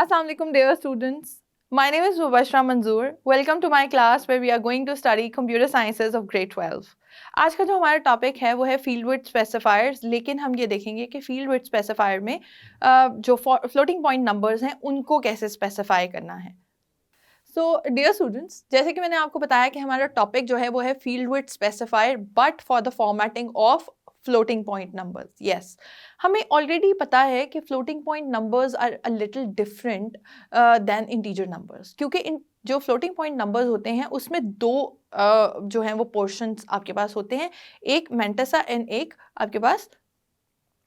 Assalamu alaikum dear students. My name is Mubashra Manzoor. Welcome to my class where we are going to study computer sciences of grade 12. आज का जो हमारा topic है वो है field width specifiers, लेकिन हम ये देखेंगे कि फील्ड विड्थ स्पेसिफायर में जो फ्लोटिंग पॉइंट नंबर्स हैं उनको कैसे स्पेसिफाई करना है। सो डियर स्टूडेंट्स, जैसे कि मैंने आपको बताया कि हमारा टॉपिक जो है वो है field width specifier but for the formatting of floating point numbers. Yes, हमें ऑलरेडी पता है कि floating point numbers are a little different than integer numbers, क्योंकि जो फ्लोटिंग पॉइंट नंबर्स होते हैं उसमें दो जो हैं वो पोर्शंस आपके पास होते हैं, एक मेंटेसा एंड एक आपके पास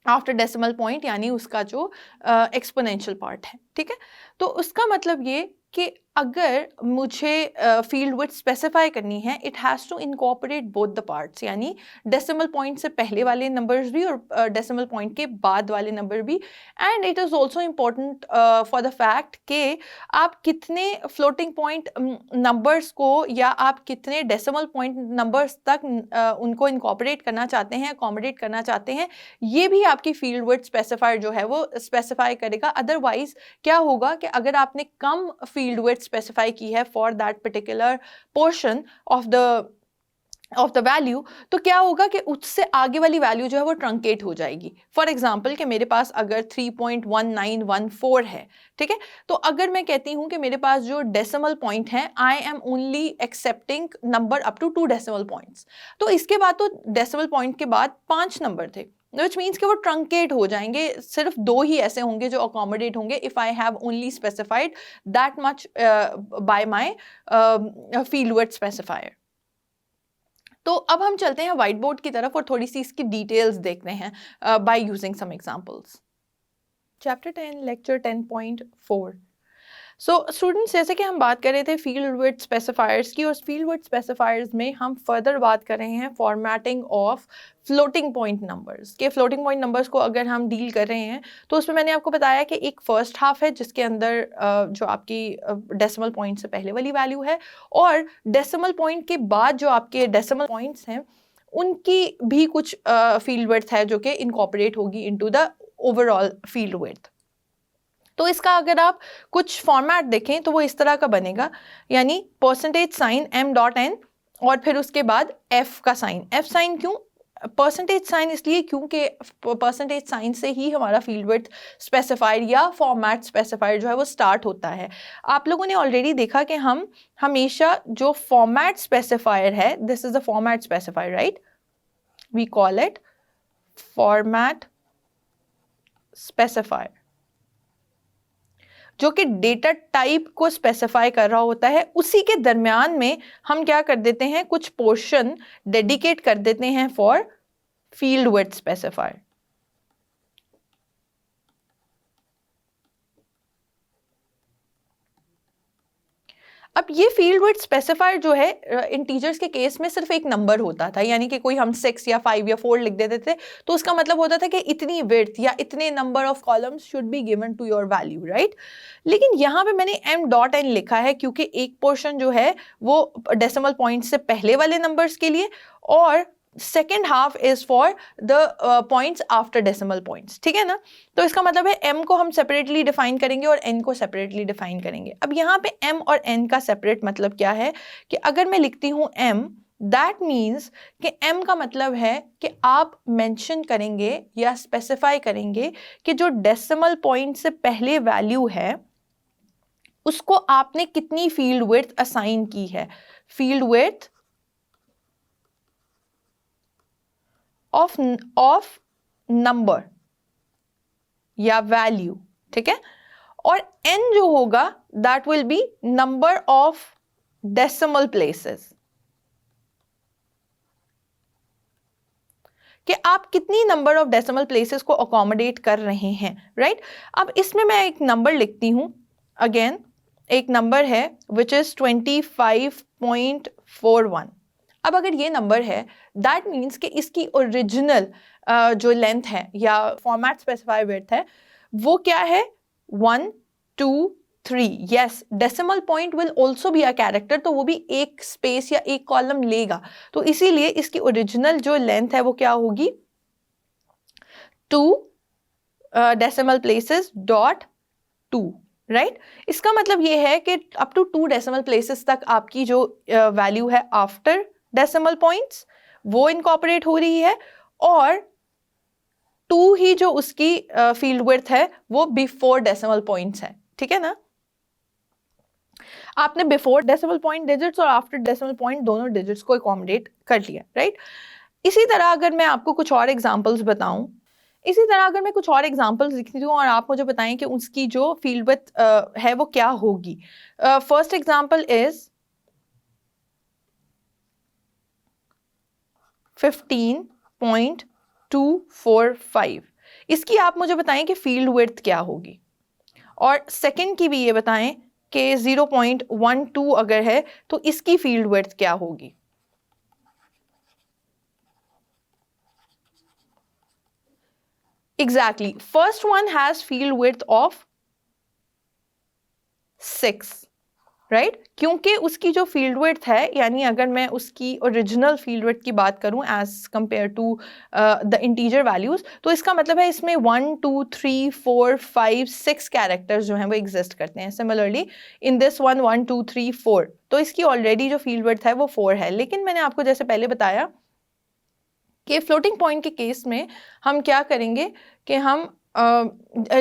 आफ्टर डेसिमल पॉइंट, यानी उसका जो एक्सपोनेंशियल पार्ट है। ठीक है, तो उसका मतलब ये कि अगर मुझे फील्ड विड्थ स्पेसिफाई करनी है, it has to incorporate both the parts, यानी डेसिमल पॉइंट से पहले वाले नंबर्स भी और डेसिमल पॉइंट के बाद वाले नंबर भी। And it is also important for the fact कि आप कितने फ्लोटिंग पॉइंट नंबर्स को या आप कितने डेसिमल पॉइंट नंबर्स तक उनको इनकॉर्पोरेट करना चाहते हैं, अकोमोडेट करना चाहते हैं, ये भी आपकी फील्ड विड्थ स्पेसिफायर जो है वो स्पेसिफाई करेगा। अदरवाइज क्या होगा कि अगर आपने कम फील्ड विड्थ स्पेसिफाई की है for that particular portion of the value, तो क्या होगा कि उससे आगे वाली वैल्यू जो है वो ट्रंकेट हो जाएगी। फॉर एग्जांपल कि मेरे पास अगर 3.1914 है, ठीक है, तो अगर मैं कहती हूँ कि मेरे पास जो डेसिमल पॉइंट है, I am only accepting number up to 2 decimal points, तो इसके बाद तो डेसिमल पॉइंट के बाद 5 नंबर थे, विच मीन्स कि वो ट्रंकेट हो जाएंगे, सिर्फ 2 ही ऐसे होंगे जो अकोमोडेट होंगे if I have only specified that much by my field width specifier. तो अब हम चलते हैं व्हाइट बोर्ड की तरफ और थोड़ी सी इसकी डिटेल्स देखते हैं by using some examples. Chapter 10 lecture 10.4। So students, जैसे कि हम बात कर रहे थे फील्ड विड्थ स्पेसिफायर्स की, और फील्ड विड्थ स्पेसिफायर्स में हम फर्दर बात कर रहे हैं formatting of floating point numbers के। फ्लोटिंग पॉइंट नंबर्स को अगर हम डील कर रहे हैं तो उसमें मैंने आपको बताया कि एक फर्स्ट हाफ है जिसके अंदर जो आपकी डेसिमल पॉइंट से पहले वाली वैल्यू है, और डेसिमल पॉइंट के बाद जो आपके डेसिमल पॉइंट्स हैं उनकी भी कुछ फील्ड विड्थ है जो कि इनकॉर्पोरेट होगी into the overall field width. तो इसका अगर आप कुछ फॉर्मेट देखें तो वो इस तरह का बनेगा, यानी परसेंटेज साइन m.n और फिर उसके बाद f का साइन। f साइन क्यों? परसेंटेज साइन इसलिए क्योंकि परसेंटेज साइन से ही हमारा फील्ड विड्थ स्पेसिफायर या फॉर्मेट स्पेसिफायर जो है वो स्टार्ट होता है। आप लोगों ने ऑलरेडी देखा कि हम हमेशा जो फॉर्मेट स्पेसिफायर है, this is the format specifier, right, we call it format specifier, जो कि डेटा टाइप को स्पेसिफाई कर रहा होता है। उसी के दरमियान में हम क्या कर देते हैं, कुछ पोर्शन डेडिकेट कर देते हैं फॉर फील्ड विड्थ स्पेसिफायर। अब ये फील्ड विड्थ स्पेसिफायर जो है इंटीजर्स के केस में सिर्फ एक नंबर होता था, यानी कि कोई हम 6 या 5 या 4 लिख देते थे तो उसका मतलब होता था कि इतनी विड्थ या इतने number of columns should be given to your value, right. लेकिन यहाँ पे मैंने m.n लिखा है क्योंकि एक पोर्शन जो है वो डेसिमल पॉइंट से पहले वाले नंबर्स के लिए और second half is for the points after decimal points, ठीक है ना। तो इसका मतलब है m को हम सेपरेटली डिफाइन करेंगे और n को सेपरेटली डिफाइन करेंगे। अब यहाँ पे m और n का सेपरेट मतलब क्या है कि अगर मैं लिखती हूँ m, दैट मीन्स कि m का मतलब है कि आप मेंशन करेंगे या स्पेसिफाई करेंगे कि जो डेसिमल पॉइंट से पहले वैल्यू है उसको आपने कितनी फील्ड विड्थ असाइन की है, फील्ड विड्थ ऑफ नंबर या वैल्यू, ठीक है। और n जो होगा that will be number of decimal places, कि आप कितनी नंबर ऑफ डेसिमल प्लेसेस को अकोमोडेट कर रहे हैं, राइट। अब इसमें मैं एक नंबर लिखती हूं, अगेन एक नंबर है विच इज 25.41। अब अगर ये नंबर है दैट मीन्स कि इसकी ओरिजिनल जो लेंथ है या फॉर्मेट स्पेसिफाई विड्थ है वो क्या है, 1 2 3। Yes, decimal point will also be a character, तो वो भी एक स्पेस या एक कॉलम लेगा, तो इसीलिए इसकी ओरिजिनल जो लेंथ है वो क्या होगी, 2 decimal places dot 2, राइट इसका मतलब ये है कि अप टू 2 डेसिमल प्लेसेस तक आपकी जो वैल्यू है आफ्टर डेसिमल पॉइंट्स वो इनकॉर्पोरेट हो रही है, और 2 ही जो उसकी फील्ड विड्थ है वो बिफोर डेसिमल पॉइंट्स है। ठीक है ना, आपने बिफोर डेसिमल पॉइंट डिजिट्स और आफ्टर डेसिमल पॉइंट दोनों डिजिट्स को अकोमोडेट कर लिया। राइट इसी तरह अगर मैं आपको कुछ और एग्जांपल्स बताऊं, इसी तरह अगर मैं कुछ और एग्जांपल्स लिखती हूँ और आप मुझे बताएं कि उसकी जो फील्ड विड्थ है वो क्या होगी। फर्स्ट एग्जांपल इज 15.245, इसकी आप मुझे बताएं कि फील्ड विड्थ क्या होगी, और सेकंड की भी ये बताएं कि 0.12 अगर है तो इसकी फील्ड विड्थ क्या होगी। Exactly. First one has field width of 6, right? क्योंकि उसकी जो फील्ड विड्थ है, यानी अगर मैं उसकी ओरिजिनल फील्ड विड्थ की बात करूं as compare to the integer values, तो इसका मतलब है इसमें 1 2 3 4 5 6 कैरेक्टर्स जो हैं वो एग्जिस्ट करते हैं। सिमिलरली इन दिस 1 1 2 3 4, तो इसकी ऑलरेडी जो फील्ड विड्थ है वो 4 है। लेकिन मैंने आपको जैसे पहले बताया कि फ्लोटिंग पॉइंट के केस में हम क्या करेंगे कि हम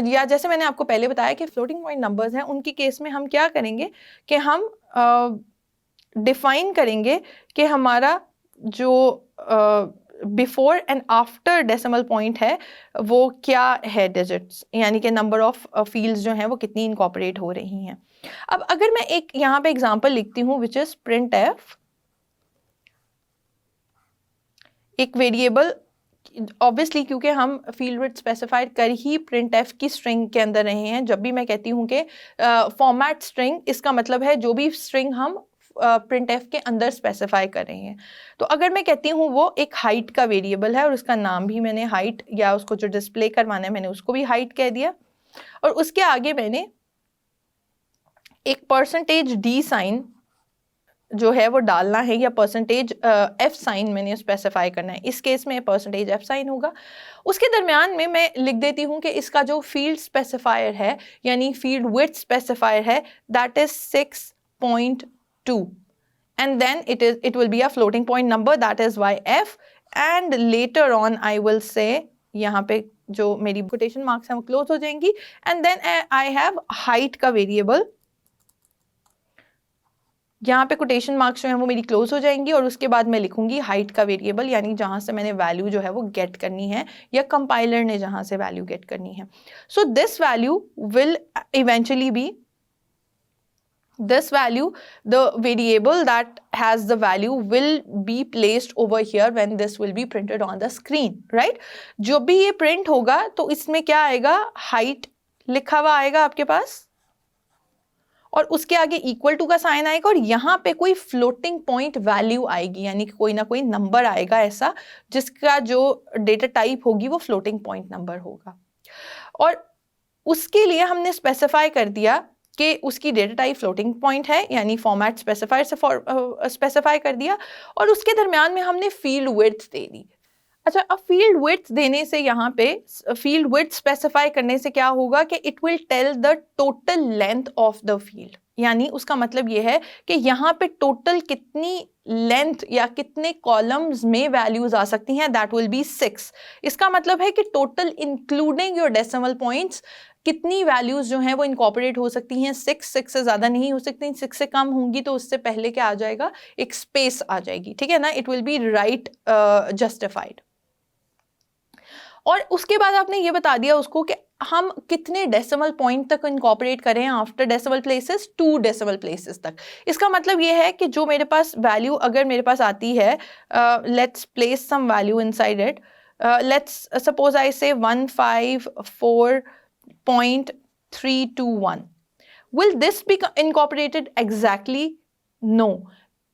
या जैसे मैंने आपको पहले बताया कि फ्लोटिंग पॉइंट नंबर्स हैं, उनके केस में हम क्या करेंगे कि हम डिफाइन करेंगे कि हमारा जो before and after decimal point है वो क्या है डिजिट्स, यानी कि नंबर ऑफ फील्ड्स जो हैं वो कितनी इनकॉर्पोरेट हो रही हैं। अब अगर मैं एक यहाँ पे एग्जांपल लिखती हूँ विच इज प्रिंट एफ, एक वेरिएबल, ऑब्वियसली क्योंकि हम फील्ड विड्थ स्पेसिफाइड कर ही प्रिंट एफ की स्ट्रिंग के अंदर रहे हैं। जब भी मैं कहती हूँ कि फॉर्मेट स्ट्रिंग, इसका मतलब है जो भी स्ट्रिंग हम प्रिंट एफ के अंदर स्पेसिफाई कर रहे हैं। तो अगर मैं कहती हूँ वो एक हाइट का वेरिएबल है और उसका नाम भी मैंने हाइट, या उसको जो डिस्प्ले करवाना है मैंने उसको भी हाइट कह दिया, और उसके आगे मैंने एक परसेंटेज डी साइन जो है वो डालना है, या परसेंटेज एफ साइन मैंने स्पेसिफाई करना है। इस केस में परसेंटेज एफ साइन होगा। उसके दरमियान में मैं लिख देती हूँ कि इसका जो फील्ड स्पेसिफायर है, यानी फील्ड विड्थ स्पेसिफायर है, that is 6.2, and then it will be a floating point number, that is why f, and later on I will say, यहाँ पे जो मेरी कोटेशन मार्क्स हैं वो क्लोज हो जाएंगी, and then I have height का वेरिएबल, यहाँ पे कोटेशन मार्क्स जो है वो मेरी क्लोज हो जाएंगी, और उसके बाद मैं लिखूंगी हाइट का वेरिएबल, यानी जहाँ से मैंने वैल्यू जो है वो गेट करनी है, या कंपाइलर ने जहाँ से वैल्यू गेट करनी है। So this value will eventually B, this value, the variable that has the value will be placed over here when this will be printed on the screen, right? जो भी ये print होगा तो इसमें क्या आएगा, हाइट लिखा हुआ आएगा आपके पास, और उसके आगे इक्वल टू का साइन आएगा, और यहाँ पे कोई फ्लोटिंग पॉइंट वैल्यू आएगी, यानी कि कोई ना कोई नंबर आएगा ऐसा जिसका जो डेटा टाइप होगी वो फ्लोटिंग पॉइंट नंबर होगा। और उसके लिए हमने स्पेसिफाई कर दिया कि उसकी डेटा टाइप फ्लोटिंग पॉइंट है, यानी फॉर्मेट स्पेसिफायर से स्पेसिफाई कर दिया, और उसके दरमियान में हमने फील्ड विड्थ दे दी। अच्छा, अब फील्ड विड्थ देने से, यहाँ पे फील्ड विड्थ स्पेसिफाई करने से क्या होगा कि it will tell the total length of the field, यानी उसका मतलब ये है कि यहाँ पे टोटल कितनी लेंथ या कितने कॉलम्स में वैल्यूज आ सकती हैं, दैट विल बी 6। इसका मतलब है कि total including your decimal points कितनी वैल्यूज जो हैं वो इनकॉर्पोरेट हो सकती हैं। 6 से ज़्यादा नहीं हो सकती, 6 से कम होंगी तो उससे पहले क्या आ जाएगा, एक स्पेस आ जाएगी, ठीक है ना, it will B right justified. और उसके बाद आपने ये बता दिया उसको कि हम कितने डेसिमल पॉइंट तक इनकॉर्पोरेट करें after decimal places, 2 decimal places तक। इसका मतलब ये है कि जो मेरे पास वैल्यू अगर मेरे पास आती है, let's place some value inside it, let's suppose I say 154.321, will this be incorporated exactly? No.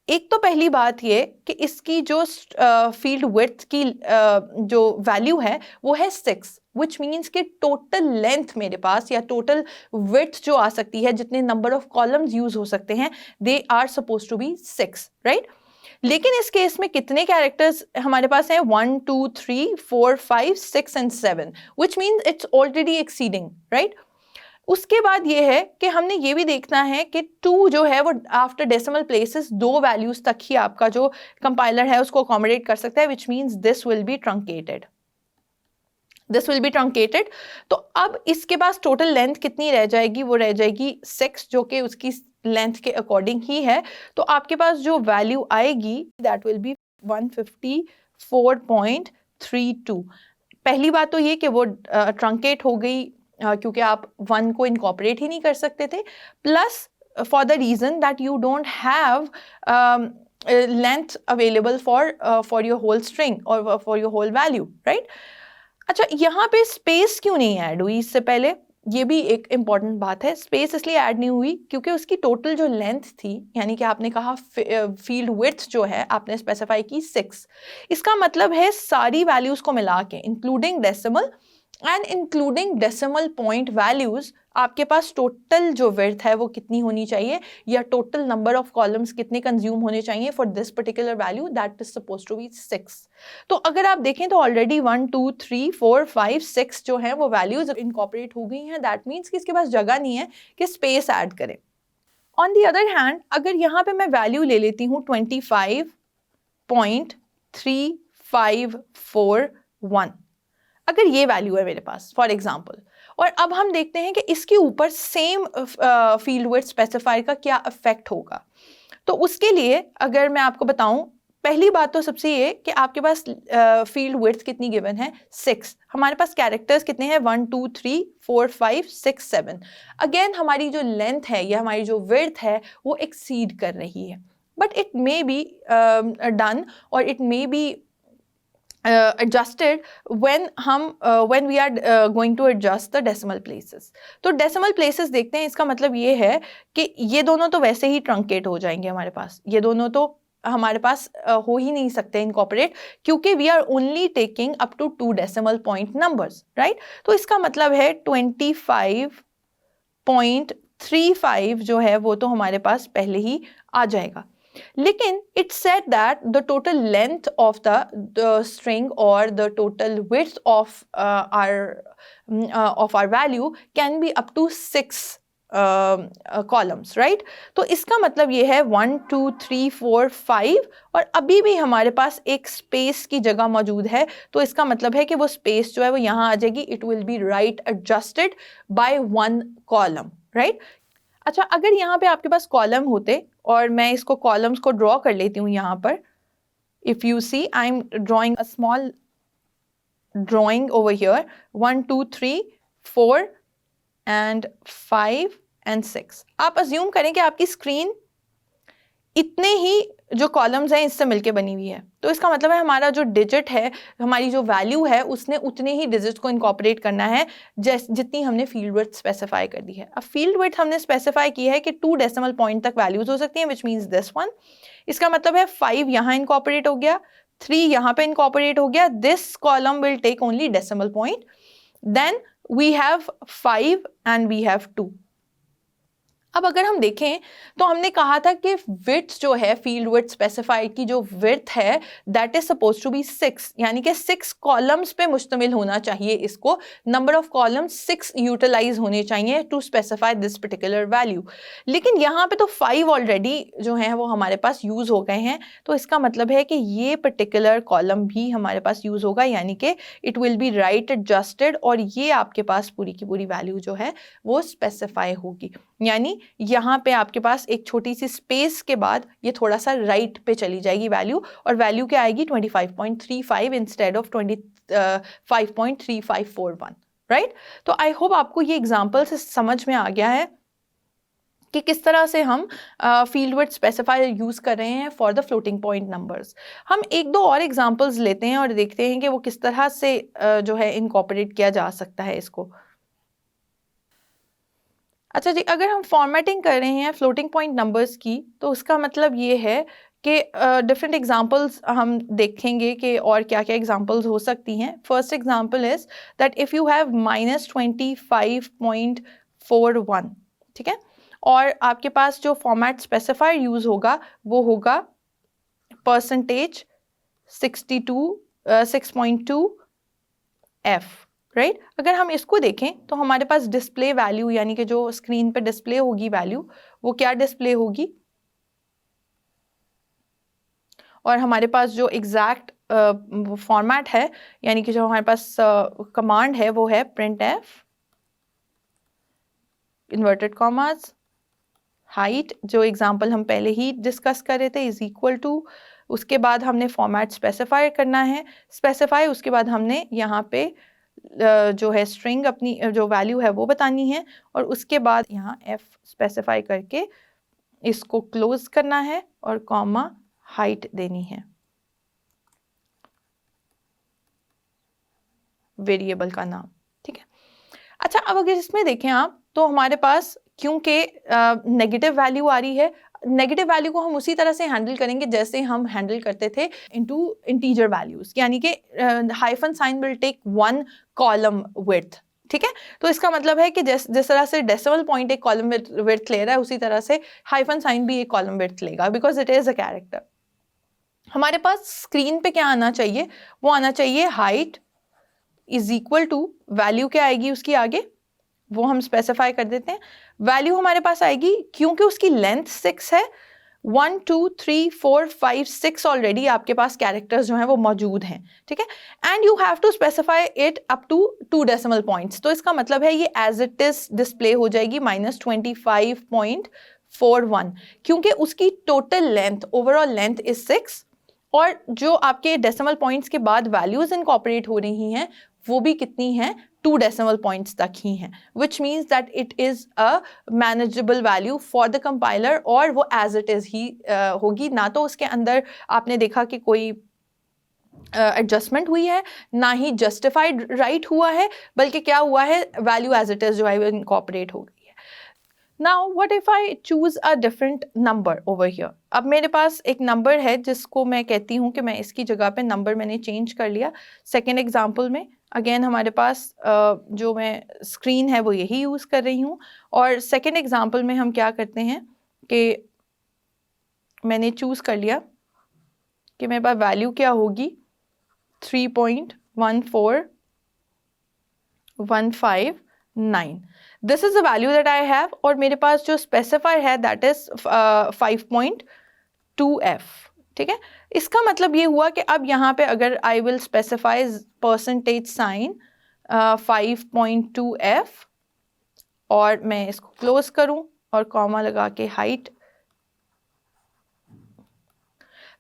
एक तो पहली बात ये कि इसकी जो फील्ड विड्थ की जो वैल्यू है वो है 6, विच मीन्स कि टोटल लेंथ मेरे पास, या टोटल विड्थ जो आ सकती है, जितने नंबर ऑफ कॉलम्स यूज हो सकते हैं, they are suppose to be 6, right? लेकिन इस केस में कितने कैरेक्टर्स हमारे पास हैं, 1 2 3 4 5 6 and 7, which means it's already exceeding, right? उसके बाद ये है कि हमने ये भी देखना है कि 2 जो है वो आफ्टर डेसिमल प्लेसेस 2 वैल्यूज तक ही आपका जो कंपाइलर है उसको अकोमोडेट कर सकता है, which means this will be truncated, this will be truncated. तो अब इसके पास टोटल लेंथ कितनी रह जाएगी, वो रह जाएगी 6, जो कि उसकी लेंथ के अकॉर्डिंग ही है। तो आपके पास जो वैल्यू आएगी दैट विल बी 154.32। पहली बात तो ये कि वो ट्रंकेट हो गई क्योंकि आप 1 को इनकॉर्पोरेट ही नहीं कर सकते थे, plus for the reason that you don't have length available for your whole string और for your whole value, right. अच्छा, यहाँ पे स्पेस क्यों नहीं ऐड हुई इससे पहले, ये भी एक इम्पॉर्टेंट बात है। स्पेस इसलिए ऐड नहीं हुई क्योंकि उसकी टोटल जो लेंथ थी, यानी कि आपने कहा फील्ड विड्थ जो है आपने स्पेसिफाई की 6, इसका मतलब है सारी वैल्यूज को मिला के including decimal and including decimal point values आपके पास टोटल जो विड्थ है वो कितनी होनी चाहिए, या टोटल नंबर ऑफ कॉलम्स कितने कंज्यूम होने चाहिए for this particular value, that is suppose to be 6। तो अगर आप देखें तो ऑलरेडी 1 2 3 4 5 6 जो है वो वैल्यूज इनकॉर्पोरेट हो गई हैं, दैट मीन्स कि इसके पास जगह नहीं है कि स्पेस ऐड करें। ऑन दी अदर हैंड अगर यहाँ पे मैं वैल्यू ले लेती हूँ 25.3541, अगर ये वैल्यू है मेरे पास फॉर एग्जाम्पल, और अब हम देखते हैं कि इसके ऊपर सेम फील्ड विड्थ स्पेसिफायर का क्या इफेक्ट होगा। तो उसके लिए अगर मैं आपको बताऊं, पहली बात तो सबसे ये कि आपके पास फील्ड विड्थ कितनी गिवन है, 6। हमारे पास कैरेक्टर्स कितने हैं, 1 2 3 4 5 6 7। अगेन हमारी जो लेंथ है या हमारी जो विड्थ है वो एक्सीड कर रही है, but it may be done और it may be adjusted when we are going to adjust the decimal places। तो decimal places देखते हैं, इसका मतलब ये है कि ये दोनों तो वैसे ही ट्रंकेट हो जाएंगे हमारे पास, ये दोनों तो हमारे पास हो ही नहीं सकते इनकॉर्पोरेट, क्योंकि we are only taking up to 2 decimal point numbers, right. तो इसका मतलब है 25.35 जो है वो तो हमारे पास पहले ही आ जाएगा। लेकिन it said that the total length of the string or the total width of our value can be up to 6 columns, right? तो इसका मतलब ये है 1 2 3 4 5 और अभी भी हमारे पास एक स्पेस की जगह मौजूद है, तो इसका मतलब है कि वो स्पेस जो है वो यहाँ आ जाएगी, it will be right adjusted by 1 column, right? अच्छा, अगर यहाँ पे आपके पास कॉलम होते और मैं इसको कॉलम्स को ड्रॉ कर लेती हूँ यहाँ पर, if you see I am drawing a small drawing over here, 1 2 3 4 and 5 and 6। आप अज्यूम करें कि आपकी स्क्रीन इतने ही जो कॉलम्स हैं इससे मिलके बनी हुई है, तो इसका मतलब है हमारा जो डिजिट है, हमारी जो वैल्यू है, उसने उतने ही डिजिट को इनकॉर्पोरेट करना है जितनी हमने फील्ड विड्थ स्पेसिफाई कर दी है। अब फील्ड विड्थ हमने स्पेसिफाई की है कि 2 डेसिमल पॉइंट तक वैल्यूज हो सकती हैं, विच मीन्स दिस वन। इसका मतलब है 5 यहाँ इनकॉर्पोरेट हो गया, 3 यहाँ पे इनकॉर्पोरेट हो गया, this column will take only decimal point, then we have 5 and we have 2। अब अगर हम देखें तो हमने कहा था कि विड्थ जो है, फील्ड विड्थ स्पेसिफाइड की जो विड्थ है, that is suppose to be 6, यानी कि 6 कॉलम्स पे मुश्तमिल होना चाहिए इसको, नंबर ऑफ कॉलम्स 6 यूटिलाइज होने चाहिए to specify this particular value. लेकिन यहाँ पे तो 5 ऑलरेडी जो है वो हमारे पास यूज हो गए हैं, तो इसका मतलब है कि ये पर्टिकुलर कॉलम भी हमारे पास यूज होगा, यानी कि it will B right adjusted और ये आपके पास पूरी की पूरी वैल्यू जो है वो स्पेसिफाई होगी। यानी यहाँ पे आपके पास एक छोटी सी स्पेस के बाद ये थोड़ा सा राइट पे चली जाएगी वैल्यू, और वैल्यू क्या आएगी 25.35 इंस्टेड ऑफ 25.3541, राइट। तो आई होप आपको ये एग्जांपल से समझ में आ गया है कि किस तरह से हम फील्ड विड्थ स्पेसिफायर यूज कर रहे हैं for the floating point numbers. हम एक दो और एग्जांपल्स लेते हैं और देखते हैं कि वो किस तरह से जो है इनकॉर्पोरेट किया जा सकता है इसको। अच्छा जी, अगर हम फॉर्मेटिंग कर रहे हैं फ्लोटिंग पॉइंट नंबर्स की, तो उसका मतलब ये है कि डिफरेंट एग्जांपल्स हम देखेंगे कि और क्या क्या एग्जांपल्स हो सकती हैं। First example is that if you have -25.41, ठीक है, और आपके पास जो फॉर्मेट स्पेसिफायर यूज़ होगा वो होगा %62 6.2 F, राइट। अगर हम इसको देखें तो हमारे पास डिस्प्ले वैल्यू यानी कि जो स्क्रीन पे डिस्प्ले होगी वैल्यू, वो क्या डिस्प्ले होगी, और हमारे पास जो एग्जैक्ट फॉर्मेट है यानी कि जो हमारे पास कमांड है वो है printf इन्वर्टेड कॉमास हाइट, जो एग्जांपल हम पहले ही डिस्कस कर रहे थे, इज इक्वल टू, उसके बाद हमने फॉर्मेट स्पेसिफाई करना है, स्पेसिफाई उसके बाद हमने यहाँ पे जो है स्ट्रिंग अपनी जो वैल्यू है वो बतानी है, और उसके बाद यहाँ f स्पेसिफाई करके इसको क्लोज करना है और कॉमा हाइट देनी है वेरिएबल का नाम, ठीक है। अच्छा, अब अगर इसमें देखें आप तो हमारे पास क्योंकि नेगेटिव वैल्यू आ रही है, नेगेटिव वैल्यू को हम उसी तरह से हैंडल करेंगे जैसे हम हैंडल करते थे इनटू इंटीजर वैल्यूज, यानी कि hyphen sign will take 1 column width, ठीक है। तो इसका मतलब है कि जिस तरह से डेसिमल पॉइंट एक कॉलम विड्थ ले रहा है उसी तरह से हाइफन साइन भी एक कॉलम विड्थ लेगा, because it is a character. हमारे पास स्क्रीन पे क्या आना चाहिए, वो आना चाहिए height is equal to, value क्या आएगी उसकी आगे वो हम स्पेसिफाई कर देते हैं। वैल्यू हमारे पास आएगी क्योंकि उसकी लेंथ 6 है, 1 2 3 4 5 6 ऑलरेडी आपके पास कैरेक्टर्स जो हैं वो मौजूद हैं, ठीक है। And you have to specify it up to 2 decimal points, तो इसका मतलब है ये एज इट इज डिस्प्ले हो जाएगी -25.41, क्योंकि उसकी total length, overall length is 6, और जो आपके डेसिमल पॉइंट्स के बाद वैल्यूज इनकॉर्पोरेट हो रही हैं वो भी कितनी हैं, 2 डेसिमल पॉइंट्स तक ही हैं, विच means that it is a manageable value for the compiler, और वो एज इट इज़ ही होगी, ना तो उसके अंदर आपने देखा कि कोई एडजस्टमेंट हुई है, ना ही जस्टिफाइड राइट हुआ है, बल्कि क्या हुआ है, वैल्यू एज इट इज़ जो है वो इनकॉर्पोरेट हो गई। Now what if I choose a different number over here? अब मेरे पास एक नंबर है जिसको मैं कहती हूँ कि मैं इसकी जगह पे नंबर मैंने चेंज कर लिया। सेकेंड एग्जाम्पल में अगेन हमारे पास जो मैं स्क्रीन है वो यही यूज़ कर रही हूँ, और सेकेंड एग्जाम्पल में हम क्या करते हैं कि मैंने चूज़ कर लिया कि मेरे पास वैल्यू क्या होगी 3.14159, this is the value that I have, और मेरे पास जो स्पेसिफाई है दैट इज 5.2f, ठीक है। इसका मतलब ये हुआ कि अब यहाँ पे अगर I will specify percentage sign 5.2f और मैं इसको क्लोज करूं और कॉमा लगा के हाइट,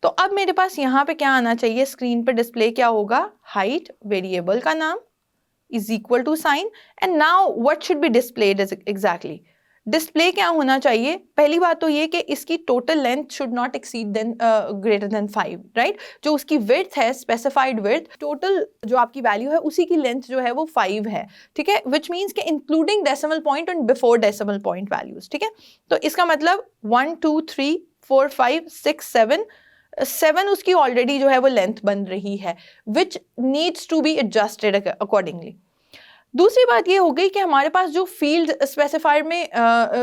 तो अब मेरे पास यहाँ पे क्या आना चाहिए, स्क्रीन पे डिस्प्ले क्या होगा, हाइट वेरिएबल का नाम is equal to sign, and now what should be displayed as exactly, display क्या होना चाहिए, पहली बात तो ये कि इसकी total length should not exceed then greater than 5, right. जो उसकी विड्थ है, स्पेसिफाइड विड्थ, टोटल जो आपकी वैल्यू है उसी की लेंथ जो है वो 5 है, ठीक है, विच मीन्स कि including decimal point and before decimal point values, ठीक है। तो इसका मतलब 1 2 3 4 5 6 7 उसकी ऑलरेडी जो है वो लेंथ बन रही है, which needs to be adjusted accordingly. दूसरी बात ये हो गई कि हमारे पास जो फील्ड स्पेसिफायर में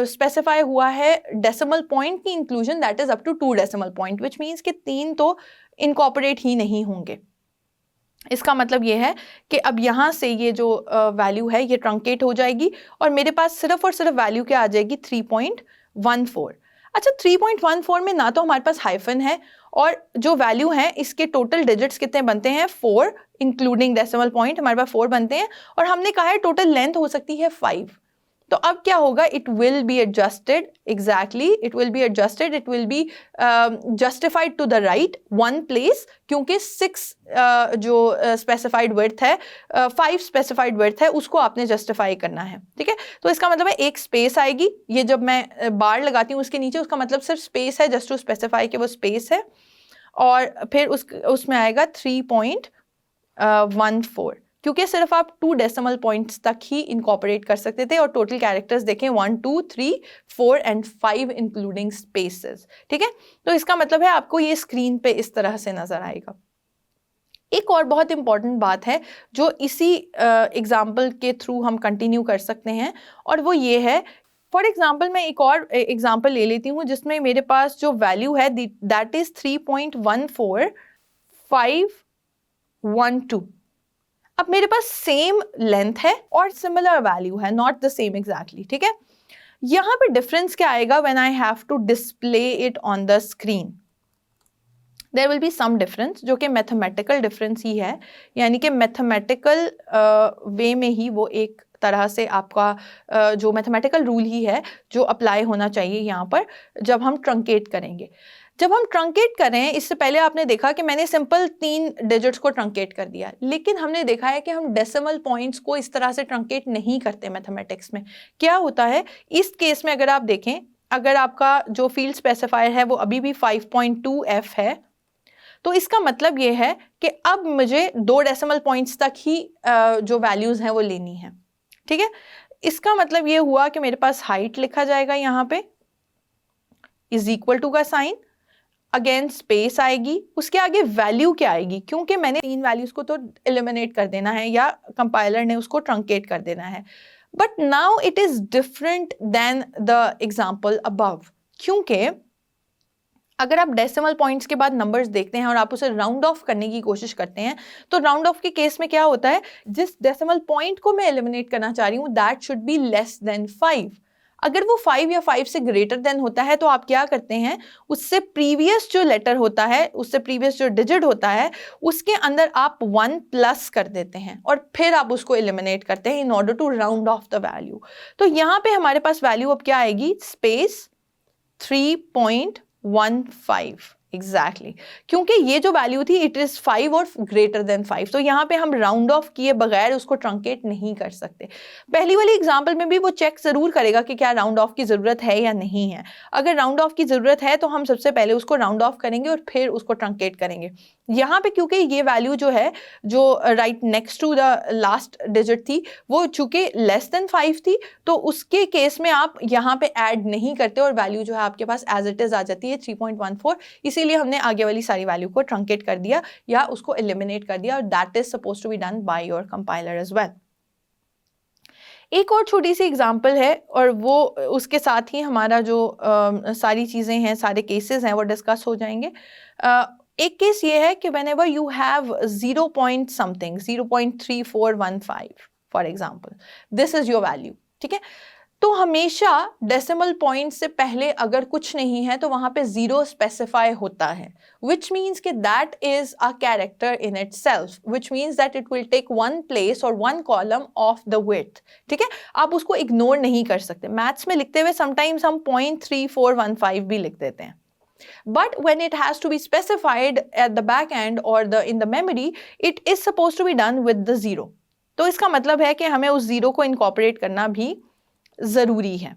स्पेसिफाई हुआ है डेसिमल पॉइंट की inclusion, that is up to 2 decimal point, which means कि 3 तो इनकॉर्पोरेट ही नहीं होंगे। इसका मतलब ये है कि अब यहाँ से ये जो वैल्यू है ये ट्रंकेट हो जाएगी और मेरे पास सिर्फ और सिर्फ वैल्यू क्या आ जाएगी 3.14। अच्छा, 3.14 में ना तो हमारे पास हाइफन है और जो वैल्यू है इसके टोटल डिजिट्स कितने बनते हैं 4 इंक्लूडिंग डेसिमल पॉइंट, हमारे पास 4 बनते हैं और हमने कहा है टोटल लेंथ हो सकती है 5। तो अब क्या होगा, it will be adjusted, exactly it will be adjusted, it will be justified to the right 1 place, क्योंकि 6 जो स्पेसिफाइड विड्थ है 5 स्पेसिफाइड विड्थ है उसको आपने जस्टिफाई करना है, ठीक है। तो इसका मतलब है एक स्पेस आएगी, ये जब मैं बार लगाती हूँ उसके नीचे उसका मतलब सिर्फ स्पेस है, जस्ट टू स्पेसिफाई कि वो स्पेस है, और फिर उसमें आएगा 3.14, क्योंकि सिर्फ आप 2 डेसिमल पॉइंट्स तक ही इनकॉर्पोरेट कर सकते थे और टोटल कैरेक्टर्स देखें 1 2 3 4 एंड 5 इंक्लूडिंग स्पेसेस, ठीक है। तो इसका मतलब है आपको ये स्क्रीन पे इस तरह से नजर आएगा। एक और बहुत इंपॉर्टेंट बात है जो इसी एग्जाम्पल के थ्रू हम कंटिन्यू कर सकते हैं और वो ये है, फॉर एग्जाम्पल मैं एक और एग्जाम्पल ले लेती हूँ जिसमें मेरे पास जो वैल्यू है दैट इज 3.14512 अब मेरे पास सेम लेंथ है और सिमिलर वैल्यू है, नॉट द सेम एग्जैक्टली, ठीक है। यहाँ पे डिफरेंस क्या आएगा when I have to display it on the screen? There will be some difference, जो कि मैथमेटिकल डिफरेंस ही है, यानी कि मैथमेटिकल वे में ही वो एक तरह से आपका जो मैथमेटिकल रूल ही है जो अप्लाई होना चाहिए यहाँ पर जब हम ट्रंकेट करेंगे। जब हम ट्रंकेट कर रहे हैं, इससे पहले आपने देखा कि मैंने सिंपल 3 डिजिट्स को ट्रंकेट कर दिया, लेकिन हमने देखा है कि हम डेसिमल पॉइंट्स को इस तरह से ट्रंकेट नहीं करते मैथमेटिक्स में। क्या होता है इस केस में, अगर आप देखें, अगर आपका जो फील्ड स्पेसिफायर है वो अभी भी 5.2f है, तो इसका मतलब ये है कि अब मुझे 2 डेसिमल पॉइंट्स तक ही जो वैल्यूज हैं वो लेनी है, ठीक है। इसका मतलब ये हुआ कि मेरे पास हाइट लिखा जाएगा यहाँ पे इज इक्वल टू का साइन, अगेन स्पेस आएगी, उसके आगे वैल्यू क्या आएगी, क्योंकि मैंने 3 वैल्यूज को तो एलिमिनेट कर देना है या कंपाइलर ने उसको ट्रंकेट कर देना है। But now it is different than the example above, क्योंकि अगर आप डेसिमल पॉइंट्स के बाद नंबर्स देखते हैं और आप उसे राउंड ऑफ करने की कोशिश करते हैं, तो राउंड ऑफ के केस में क्या होता है, जिस डेसिमल पॉइंट को मैं एलिमिनेट करना चाह रही हूँ that should be less than 5। अगर वो 5 या 5 से ग्रेटर देन होता है तो आप क्या करते हैं, उससे प्रीवियस जो लेटर होता है, उससे प्रीवियस जो डिजिट होता है, उसके अंदर आप 1 प्लस कर देते हैं और फिर आप उसको एलिमिनेट करते हैं in order to round off the value. तो यहाँ पे हमारे पास वैल्यू अब क्या आएगी, स्पेस 3.15 एग्जैक्टली, क्योंकि ये जो वैल्यू थी इट इज 5 और ग्रेटर देन 5, तो यहाँ पे हम राउंड ऑफ किए बगैर उसको ट्रंकेट नहीं कर सकते। पहली वाली एग्जांपल में भी वो चेक जरूर करेगा कि क्या राउंड ऑफ की जरूरत है या नहीं है। अगर राउंड ऑफ की जरूरत है तो हम सबसे पहले उसको राउंड ऑफ करेंगे और फिर उसको ट्रंकेट करेंगे। यहाँ पे क्योंकि ये वैल्यू जो है, जो right next to the last digit थी, वो चूंकि लेस देन 5 थी, तो उसके केस में आप यहाँ पे ऐड नहीं करते और वैल्यू जो है आपके पास एज इट इज आ जाती है 3.14। इसीलिए हमने आगे वाली सारी वैल्यू को ट्रंकेट कर दिया या उसको एलिमिनेट कर दिया, और that is suppose to be done by your compiler as well. एक और छोटी सी एग्जांपल है और वो उसके साथ ही हमारा जो सारी चीज़ें हैं, सारे केसेस हैं वो डिस्कस हो जाएंगे। एक केस ये है कि whenever you have 0 point something 0.3415 for example, this is your value, ठीक है। तो हमेशा डेसिमल पॉइंट से पहले अगर कुछ नहीं है तो वहां पे 0 स्पेसिफाई होता है, which means कि that is a character in itself, which means that it will take one place or one column of the width, ठीक है। आप उसको इग्नोर नहीं कर सकते। मैथ्स में लिखते हुए समटाइम्स हम 0.3415 भी लिख देते हैं, but when it has to be specified at the back end or in the memory, it is supposed to be done with the 0। तो इसका मतलब है कि हमें उस 0 को इनकॉर्पोरेट करना भी जरूरी है।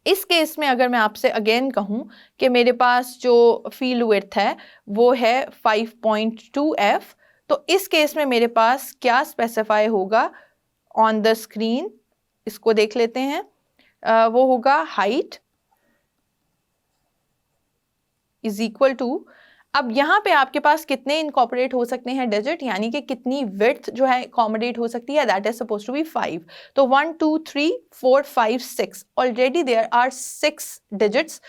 इस केस में अगर मैं आपसे अगेन कहूं कि मेरे पास जो फील्ड विड्थ है वो है 5.2f, तो इस केस में मेरे पास क्या स्पेसिफाई होगा ऑन द स्क्रीन, इसको देख लेते हैं। वो होगा हाइट इज इक्वल टू, अब यहाँ पे आपके पास कितने इनकॉर्पोरेट हो सकते हैं डिजिट, यानी कि कितनी विड्थ जो है अकोमोडेट हो सकती है, that is suppose to be 5। तो 1 2 3 4 5 6, ऑलरेडी देयर आर 6 डिजिट्स,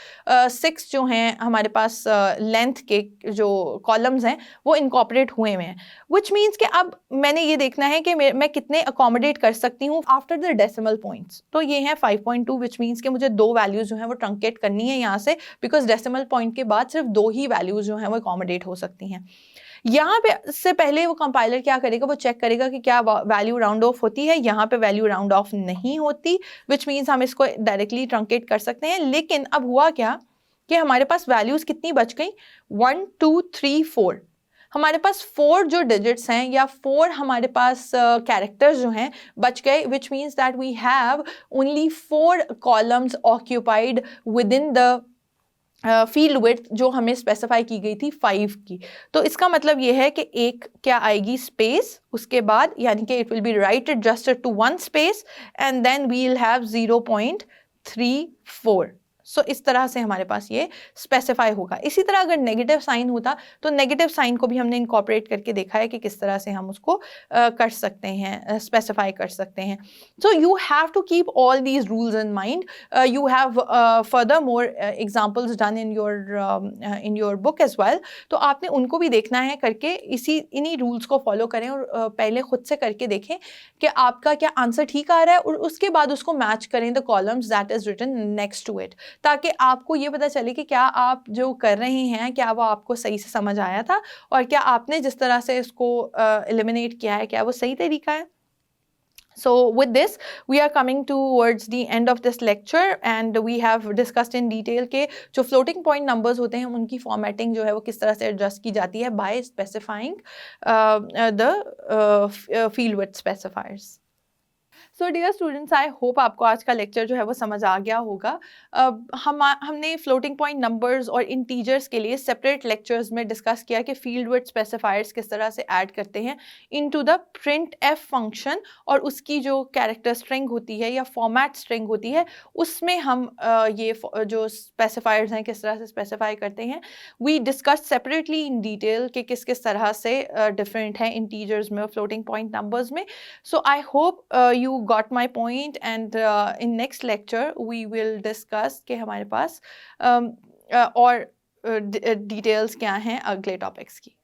6 जो हैं हमारे पास लेंथ के जो कॉलम्स हैं वो इनकॉर्पोरेट हुए हुए हैं, विच मीन्स कि अब मैंने ये देखना है कि मैं कितने अकोमोडेट कर सकती हूँ आफ्टर द डेसिमल पॉइंट्स। तो ये है 5.2, विच मीन्स कि मुझे 2 वैल्यूज जो हैं वो ट्रंकेट करनी है यहाँ से, बिकॉज डेसिमल पॉइंट के बाद सिर्फ 2 ही वैल्यूज जो हैं वो अकोमोडेट हो सकती हैं। यहाँ पे से पहले वो कंपाइलर क्या करेगा, वो चेक करेगा कि क्या वैल्यू राउंड ऑफ होती है। यहाँ पे वैल्यू राउंड ऑफ नहीं होती, विच मीन्स हम इसको डायरेक्टली ट्रंकेट कर सकते हैं। लेकिन अब हुआ क्या कि हमारे पास वैल्यूज कितनी बच गई, 1 2 3 4, हमारे पास 4 जो डिजिट्स हैं या 4 हमारे पास कैरेक्टर्स जो हैं बच गए, which means that we have only 4 columns occupied within the field width जो हमें स्पेसिफाई की गई थी 5 की। तो इसका मतलब ये है कि एक क्या आएगी स्पेस, उसके बाद यानी कि it will be writed just to 1 space and then we will have 0.34, so इस तरह से हमारे पास ये स्पेसिफाई होगा। इसी तरह अगर नेगेटिव साइन होता तो नेगेटिव साइन को भी हमने इनकॉर्पोरेट करके देखा है कि किस तरह से हम उसको कर सकते हैं, स्पेसिफाई कर सकते हैं। So you have to keep all these rules in mind. You have further more examples done in your book as well. तो आपने उनको भी देखना है करके, इन्हीं रूल्स को फॉलो करें और पहले खुद से करके देखें कि आपका क्या आंसर ठीक आ रहा है, और उसके बाद उसको मैच करें the columns that is written next to it, ताकि आपको ये पता चले कि क्या आप जो कर रहे हैं क्या वो आपको सही से समझ आया था, और क्या आपने जिस तरह से इसको एलिमिनेट किया है क्या वो सही तरीका है। So with this we are coming towards the end of this lecture and we have discussed in detail के जो floating point numbers होते हैं उनकी formatting जो है वो किस तरह से adjust की जाती है by specifying the field width specifiers. So dear students, I hope आपको आज का लेक्चर जो है वो समझ आ गया होगा। हमने फ्लोटिंग पॉइंट नंबर्स और इंटीजर्स के लिए सेपरेट लेक्चर्स में डिस्कस किया कि फील्ड वर्ड स्पेसिफायर्स किस तरह से ऐड करते हैं into the print F function, और उसकी जो कैरेक्टर स्ट्रिंग होती है या फॉर्मेट स्ट्रिंग होती है उसमें हम ये जो स्पेसिफायर्स हैं किस तरह से स्पेसिफाई करते हैं। We discuss separately in detail कि किस किस तरह से डिफरेंट हैं इंटीजर्स में और फ्लोटिंग पॉइंट नंबर्स में। So I hope you got my point, and in next lecture we will discuss कि हमारे पास और डिटेल्स क्या हैं अगले टॉपिक्स की।